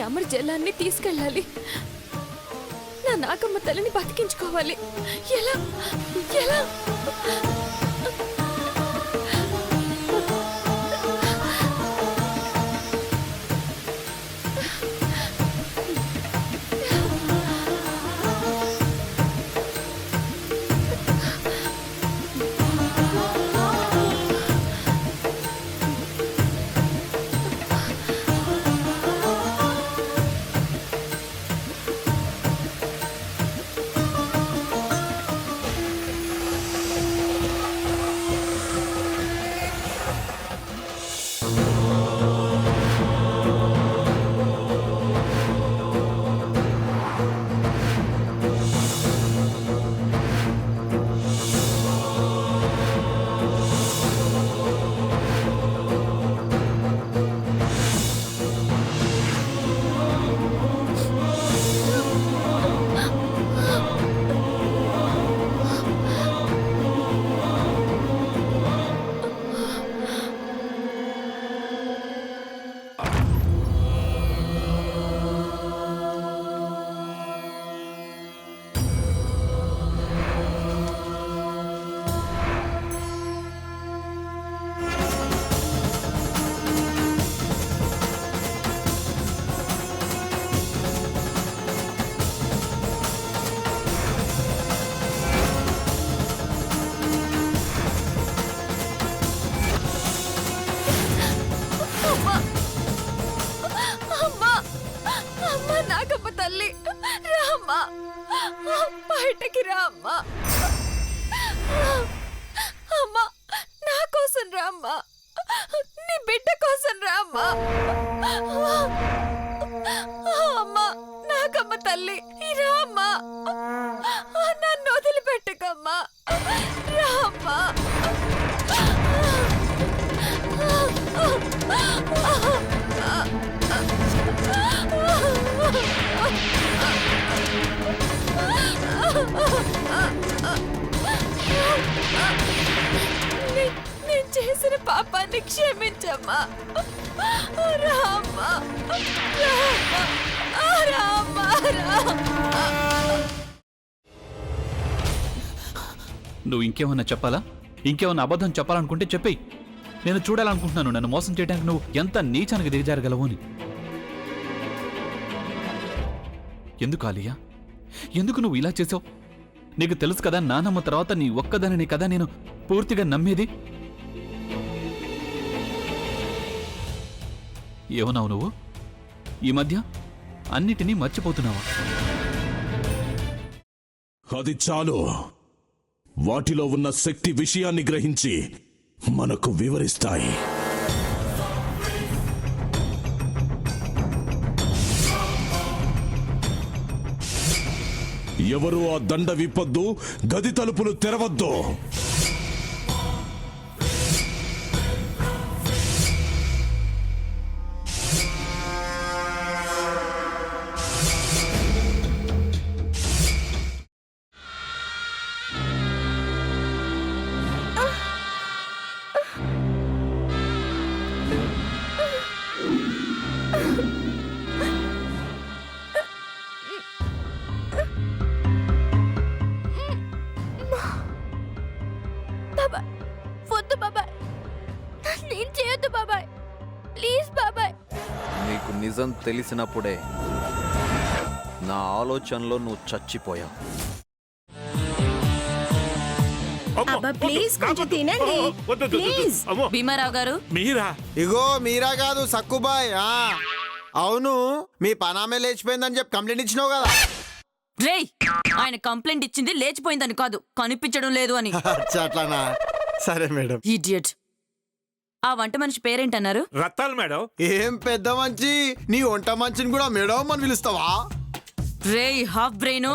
అమర్ జలాన్ని తీసుకెళ్ళాలి. నా నాగమ్మ తల్లిని బతికించుకోవాలి. ఎలా ఎలా? తల్లి రామ్మా, బయటకి రామ్మా. అమ్మా నా కోసం రామ్మా, నీ బిడ్డ కోసం రామ్మా. అమ్మా నాకమ్మ తల్లి రామ్మా, నన్ను వదిలిపెట్టకమ్మా, రామ్మా. నేను చేసిన పాపాన్ని క్షమించమ్మా, రామ్మా, రామ్మా, రామ్మా, రామ్మా. నువ్వు ఇంకేమన్నా చెప్పాలా? ఇంకేమన్నా అబద్ధం చెప్పాలనుకుంటే చెప్పేయి. నేను చూడాలనుకుంటున్నాను నన్ను మోసం చేయడానికి నువ్వు ఎంత నీచానికి దిగజారగలవు అని. ఎందుకు ఆలియా, ఎందుకు నువ్వు ఇలా చేసావు? నీకు తెలుసు కదా నానమ్మ తర్వాత నీ ఒక్కదానిని కదా నేను పూర్తిగా నమ్మేది. ఏమన్నావు నువ్వు? ఈ మధ్య అన్నిటినీ మర్చిపోతున్నావా? అది చాలు. వాటిలో ఉన్న శక్తి విషయాన్ని గ్రహించి మనకు వివరిస్తాయి. ఎవరు ఆ దండ విప్పొద్దు, గది తలుపులు తెరవద్దు. నీకు నిజం తెలిసినప్పుడే నా ఆలోచనలో నువ్వు చచ్చిపోయావు. భీమారావు గారు మీరా? ఇగో మీరా కాదు సక్కుబాయ్. అవును, మీ పనామే లేచిపోయిందని చెప్పి కంప్లైంట్ ఇచ్చినావు కదా. రేయ్, ఆయన కంప్లైంట్ ఇచ్చింది లేచిపోయిందని కాదు, కనిపించడం లేదు అని. అట్లానా? సరే మేడం. ఇడియట్. ఆ వంట మనిషి పేరేంటన్నారు? రత్తాలు మేడం. ఏం పెద్ద మంచి, నీ వంట మంచిని కూడా మేడం అని పిలుస్తావా? రేయ్ హాఫ్ బ్రెయిన్,